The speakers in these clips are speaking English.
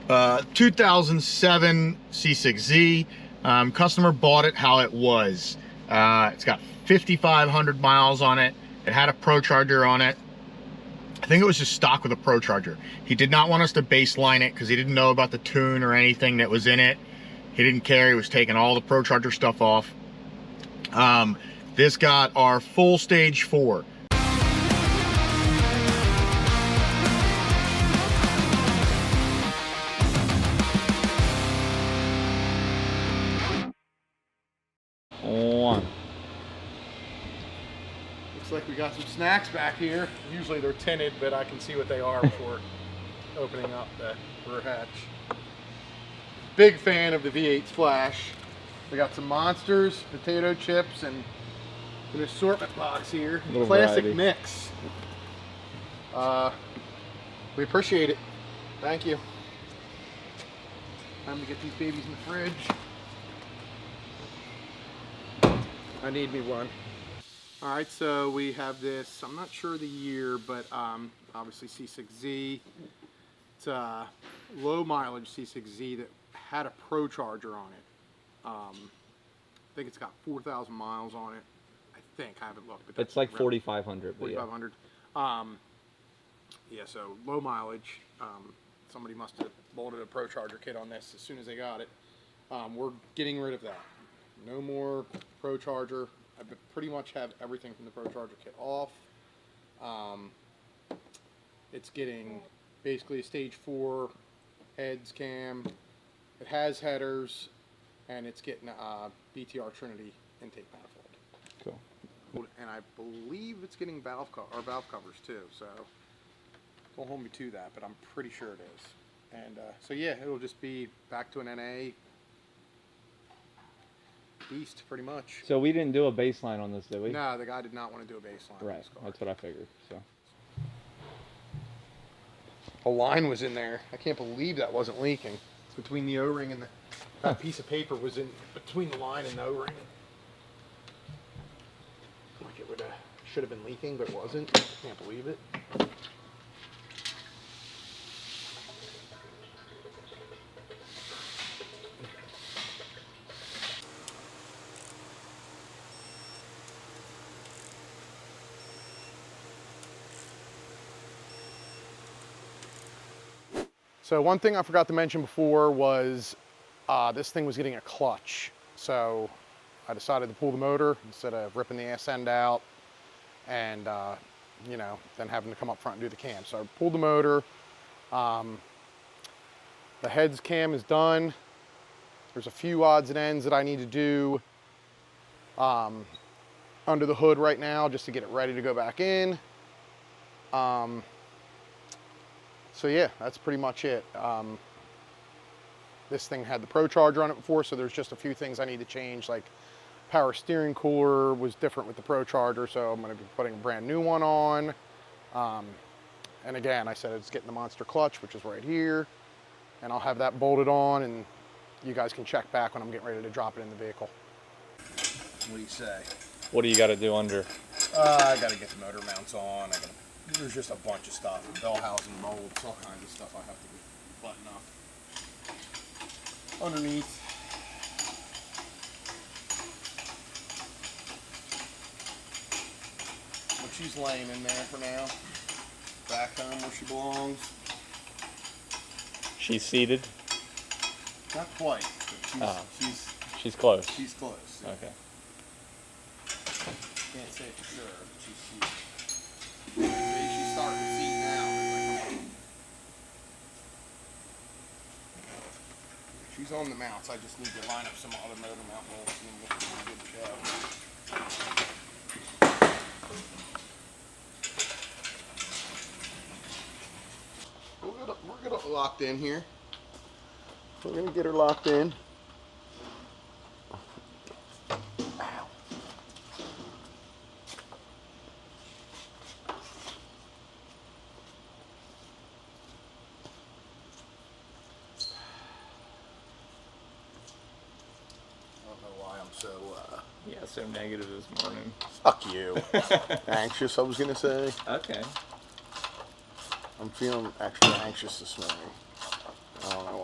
2007 C6Z. Customer bought it how it was. It's got 5,500 miles on it. It had a Procharger on it. I think it was just stock with a Procharger. He did not want us to baseline it because he didn't know about the tune or anything that was in it. He didn't care. He was taking all the Procharger stuff off. This got our full stage 4. Looks like we got some snacks back here. Usually they're tinted, but I can see what they are before opening up the rear hatch. Big fan of the V8 Splash. We got some Monsters, potato chips, and an assortment box here. Classic variety. Mix. We appreciate it. Thank you. Time to get these babies in the fridge. I need me one. All right, so we have this, I'm not sure the year, but obviously C6Z. It's a low mileage C6Z that had a Procharger on it. I think it's got 4,000 miles on it. I think, I haven't looked. But it's like 4,500. 4,500. Yeah, so low mileage. Somebody must have bolted a Procharger kit on this as soon as they got it. We're getting rid of that. No more Procharger. I pretty much have everything from the Procharger kit off. It's getting basically a stage 4 heads cam. It has headers, and it's getting a BTR Trinity intake manifold. Cool. And I believe it's getting valve covers too. So don't hold me to that, but I'm pretty sure it is. And so yeah, it'll just be back to an NA beast, pretty much. So we didn't do a baseline on this, did we? No, the guy did not want to do a baseline. Right, that's what I figured. So a line was in there. I can't believe that wasn't leaking. It's between the O-ring and that piece of paper was in between the line and the O-ring. Like it should have been leaking, but it wasn't. I can't believe it. So one thing I forgot to mention before was this thing was getting a clutch. So I decided to pull the motor instead of ripping the ass end out and you know, then having to come up front and do the cam. So I pulled the motor. The heads cam is done. There's a few odds and ends that I need to do under the hood right now just to get it ready to go back in. So yeah, that's pretty much it. This thing had the Procharger on it before, so there's just a few things I need to change, like power steering cooler was different with the Procharger, so I'm gonna be putting a brand new one on. And again, I said it's getting the Monster clutch, which is right here, and I'll have that bolted on, and you guys can check back when I'm getting ready to drop it in the vehicle. What do you say? What do you got to do under? I gotta get the motor mounts on. There's just a bunch of stuff, bell housing bolts, all kinds of stuff I have to button up underneath. But she's laying in there for now, back home where she belongs. She's seated? Not quite, but she's close. She's close. Yeah. Okay. Can't say for sure, but she's seated. She's starting to see now. She's on the mounts. I just need to line up some other motor mount bolts and then we'll do a good job. We're gonna locked in here. We're gonna get her locked in. So negative this morning. Fuck you. Anxious, I was gonna say. Okay. I'm feeling extra anxious this morning. I don't know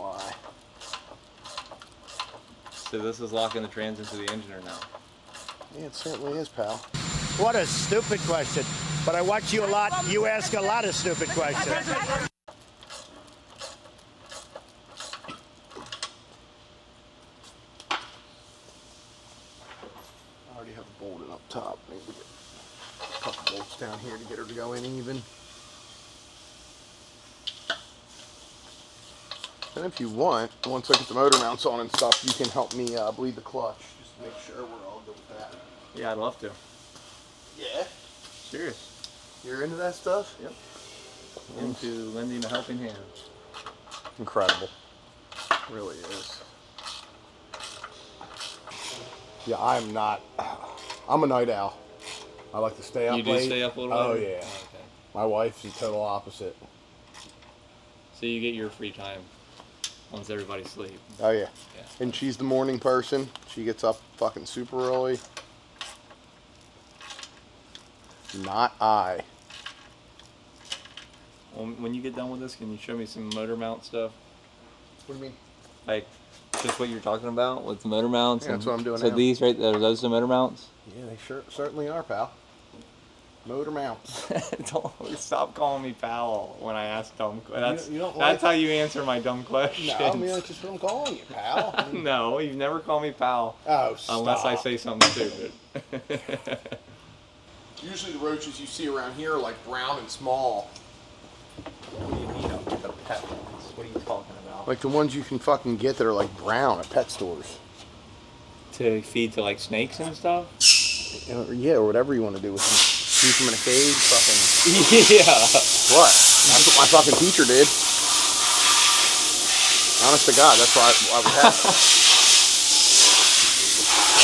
So this is locking the trans into the engine or no? Yeah, it certainly is, pal. What a stupid question. But I watch you a lot. You ask a lot of stupid questions. I already have a bolted up top. Maybe get a couple bolts down here to get her to go in even. And if you want, once I get the motor mounts on and stuff, you can help me bleed the clutch, just to make sure we're all good with that. Yeah, I'd love to. Yeah? Serious. You're into that stuff? Yep. Into lending a helping hand. Incredible. It really is. Yeah, I'm a night owl. I like to stay up You do late. stay up a little Oh, later? yeah. Okay. My wife's the total opposite. So you get your free time once everybody's asleep. Oh, yeah. Yeah. And she's the morning person. She gets up fucking super early. Not I. Well, when you get done with this, can you show me some motor mount stuff? What do you mean? Like, just what you're talking about with the motor mounts? Yeah, that's what I'm doing so now. These right there, are those the motor mounts? Yeah, they certainly are, pal. Motor mounts. Don't stop calling me pal when I ask dumb questions. You don't That's like how you answer my dumb questions. No, I mean, that's just what I'm calling you, pal. No, you've never called me pal. Oh, stop. Unless I say something stupid. Usually the roaches you see around here are like brown and small. What do you mean the pet ones? What are you talking about? Like the ones you can fucking get that are like brown at pet stores. To feed to like snakes and stuff? Yeah, or whatever you want to do with them. Keep them in a cage, fucking... Yeah. What? That's what my fucking teacher did. Honest to God, that's why I would have them.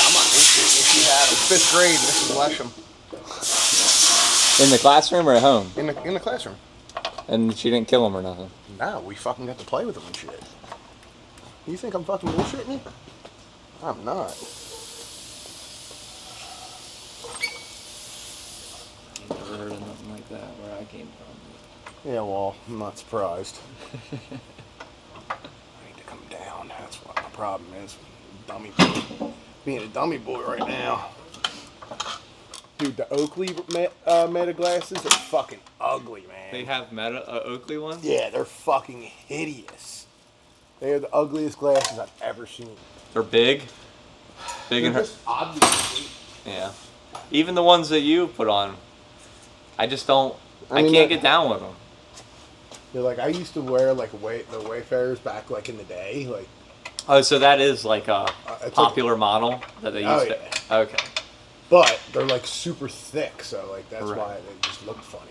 I'm not bullshitting. She had them. 5th grade, Mrs. Lesham. In the classroom or at home? In the classroom. And she didn't kill him or nothing? No, we fucking got to play with them and shit. You think I'm fucking bullshitting you? I'm not. Never heard of nothing like that where I came from. Yeah, well, I'm not surprised. I need to come down. That's what my problem is. Dummy boy. Being a dummy boy right now. Dude, the Oakley Meta glasses are fucking ugly, man. They have Oakley ones? Yeah, they're fucking hideous. They are the ugliest glasses I've ever seen. They're big? Big and They're hurt? just oddly shaped. Yeah. Even the ones that you put on, I just don't, I can't get down with them. They're like, I used to wear like the Wayfarers back like in the day. Like, Oh, so that is like a it's popular model that they used to. Okay. but they're like super thick, so like that's Right. why they just look funny.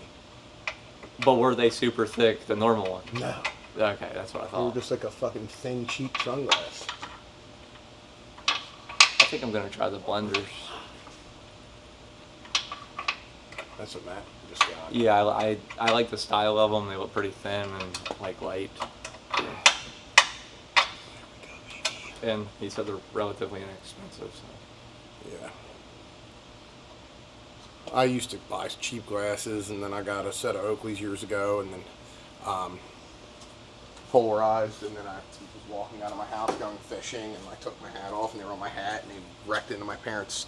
But were they super thick, the normal one? No. Okay, that's what I They were thought. just like a fucking thin, cheap sunglass. I think I'm gonna try the blenders. That's what Matt just got. Yeah, I like the style of them. They look pretty thin and like light. And he said they're relatively inexpensive. So. Yeah. I used to buy cheap glasses, and then I got a set of Oakleys years ago, and then polarized, and then I was walking out of my house going fishing, and I took my hat off, and they were on my hat, and they wrecked into my parents'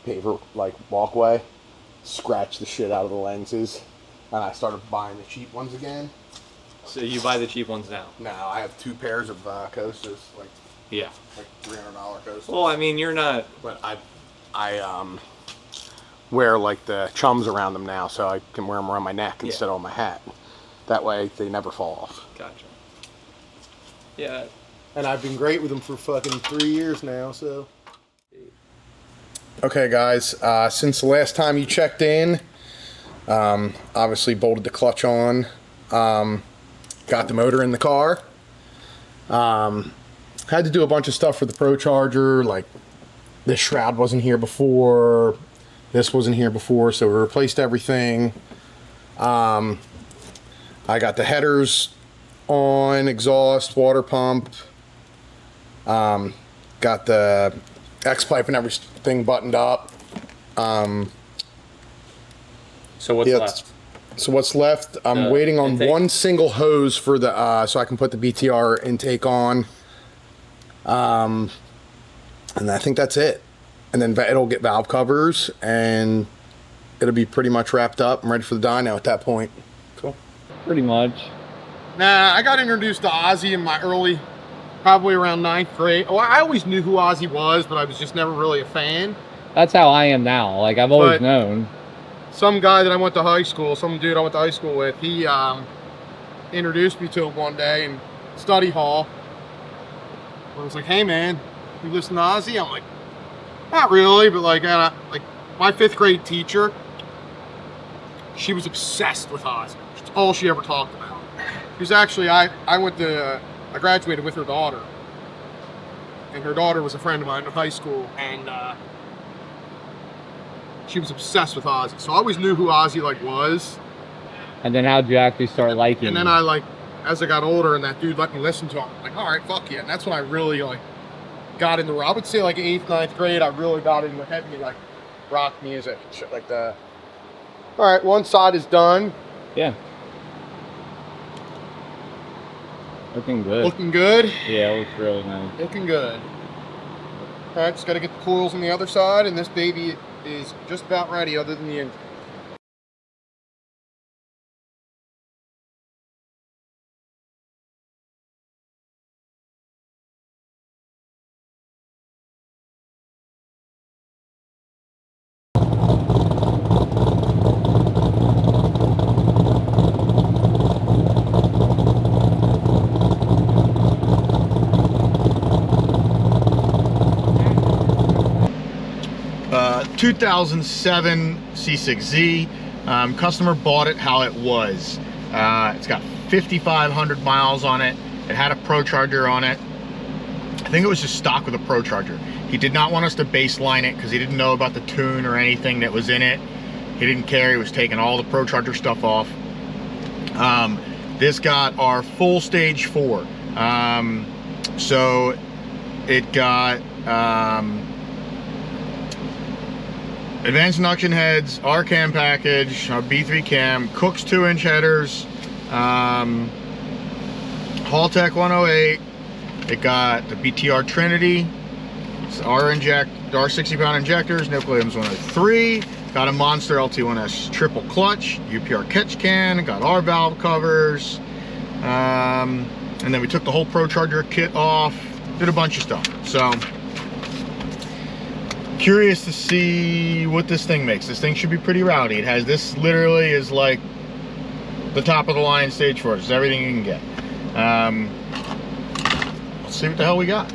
paver like walkway, scratched the shit out of the lenses, and I started buying the cheap ones again. So you buy the cheap ones now? Now I have 2 pairs of Costas, Yeah. like $300 Costas. Well, I mean, you're not. But I wear like the chums around them now, so I can wear them around my neck instead of on my hat. That way they never fall off. Gotcha. Yeah. And I've been great with them for fucking 3 years now, so. Okay, guys, since the last time you checked in, obviously bolted the clutch on, got the motor in the car, had to do a bunch of stuff for the Procharger, like this shroud wasn't here before, this wasn't here before, so we replaced everything. I got the headers on, exhaust, water pump, got the X-pipe and everything buttoned up. So what's left? So what's left? I'm waiting on intake? one single hose for the so I can put the BTR intake on. And I think that's it. And then it'll get valve covers, and it'll be pretty much wrapped up and ready for the dyno at that point. Cool. Pretty much. Nah, I got introduced to Ozzy in my early, probably around 9th grade. Oh, I always knew who Ozzy was, but I was just never really a fan. That's how I am now. Like, I've always known. Some guy that I went to high school, some dude I went to high school with, he introduced me to him one day in study hall. I was like, hey man, you listen to Ozzy? I'm like, not really, but like my 5th grade teacher, she was obsessed with Ozzy. It's all she ever talked about. Because actually, I graduated with her daughter. And her daughter was a friend of mine in high school, and she was obsessed with Ozzy. So I always knew who Ozzy was. And then how'd you actually start liking And then as I got older and that dude let me listen to him, I'm like, all right, fuck yeah. And that's when I really got into, I would say 8th, 9th grade, I really got into heavy rock music and shit like that. All right, one side is done. Yeah. Looking good. Looking good? Yeah, it looks really nice. Looking good. All right, just got to get the coils on the other side, and this baby is just about ready other than the engine. Uh, 2007 C6Z. Customer bought it how it was. It's got 5,500 miles on it. It had a Procharger on it. I think it was just stock with a Procharger. He did not want us to baseline it because he didn't know about the tune or anything that was in it. He didn't care. He was taking all the Procharger stuff off. This got our full stage 4. So it got advanced induction heads, our cam package, our B3 cam, Cook's 2-inch headers, Haltech 108. It got the BTR Trinity, our 60-pound injectors, Nick Williams 103. Got a Monster LT1S triple clutch, UPR catch can, got our valve covers, and then we took the whole Procharger kit off, did a bunch of stuff. So curious to see what this thing makes. This thing should be pretty rowdy. It has, this literally is like the top of the line stage 4. It's everything you can get. Let's see what the hell we got.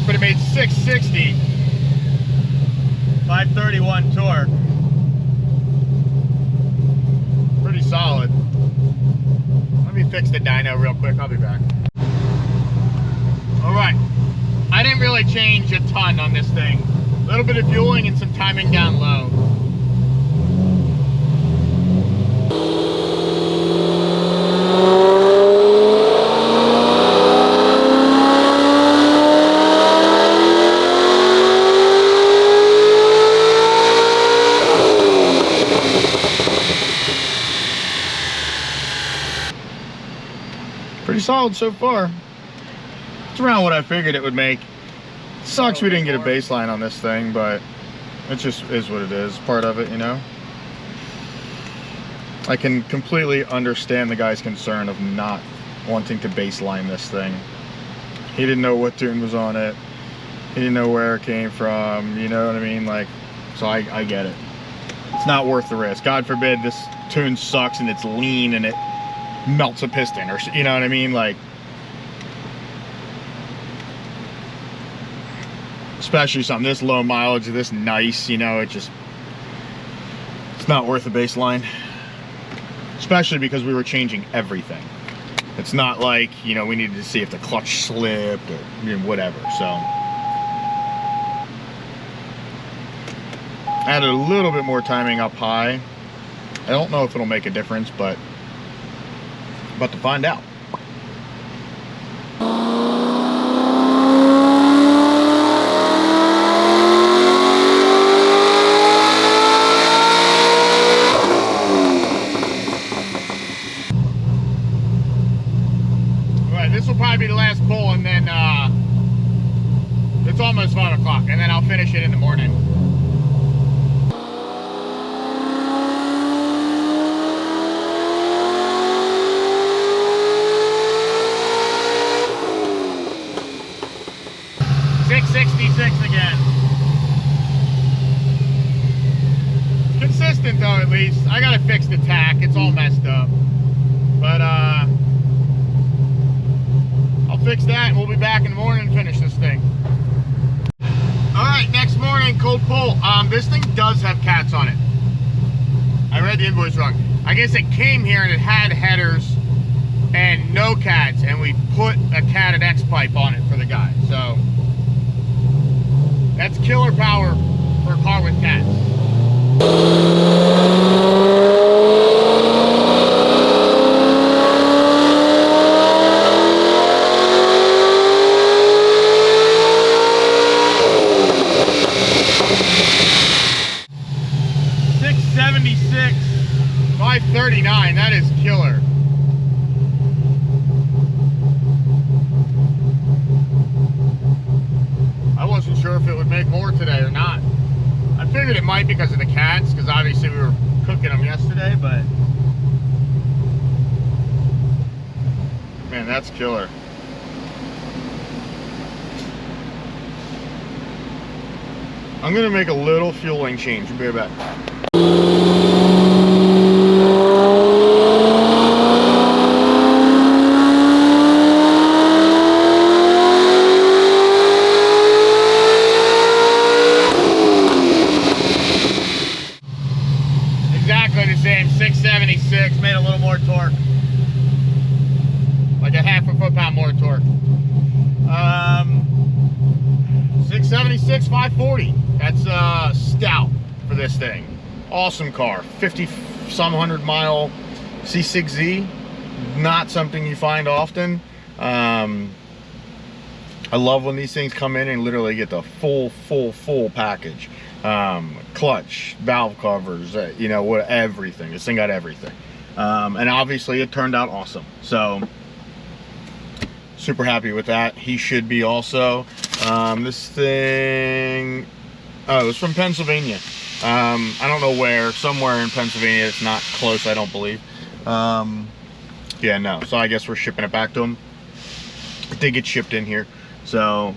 But it made 660, 531 torque. Pretty solid. Let me fix the dyno real quick. I'll be back. All right. I didn't really change a ton on this thing. A little bit of fueling and some timing down low. Pretty solid so far. It's around what I figured it would make. Sucks we didn't get a baseline on this thing, but it just is what it is. Part of it, you know. I can completely understand the guy's concern of not wanting to baseline this thing. He didn't know what tune was on it. He didn't know where it came from, you know what I mean? Like, so I get it. It's not worth the risk. God forbid this tune sucks and it's lean and it melts a piston, or you know what I mean, like, especially something this low mileage, this nice, you know, it's not worth the baseline, especially because we were changing everything. It's not like, you know, we needed to see if the clutch slipped or, you know, whatever. So added a little bit more timing up high. I don't know if it'll make a difference, but about to find out. will probably be the last pull, and then it's almost 5 o'clock, and then I'll finish it in the morning. $666 again. Consistent though, at least. I gotta fix the tack, it's all messed up. But I'll fix that and we'll be back in the morning and finish this thing. Alright, next morning, cold pull. This thing does have cats on it. I read the invoice wrong. I guess it came here and it had headers and no cats, and we put a cat and X pipe on it for the guy. So that's killer power for a car with cats. $676, $539, that is killer. I wasn't sure if it would make more today or not. I figured it might because of the cats, because obviously we were cooking them yesterday, but man, that's killer. I'm gonna make a little fueling change. We'll be right back. Exactly the same, 676, made a little more torque. Like a half a foot-pound more torque. 676, 540. That's stout for this thing. Awesome car, 50-some 100-mile C6Z. Not something you find often. I love when these things come in and literally get the full package. Clutch, valve covers, you know, what, everything. This thing got everything. And obviously it turned out awesome. So super happy with that. He should be also. This thing, oh, it's from Pennsylvania. I don't know where, somewhere in Pennsylvania. It's not close, I don't believe. Yeah, no, so I guess we're shipping it back to him. It did get shipped in here. So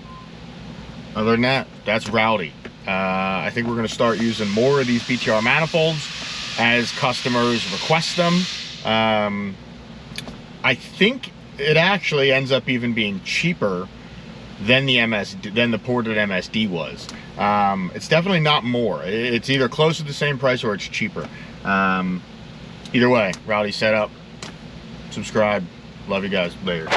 other than that, that's rowdy. I think we're going to start using more of these BTR manifolds as customers request them. I think it actually ends up even being cheaper than the ported MSD was. It's definitely not more. It's either close to the same price or it's cheaper. Either way, rowdy setup. Subscribe. Love you guys. Later.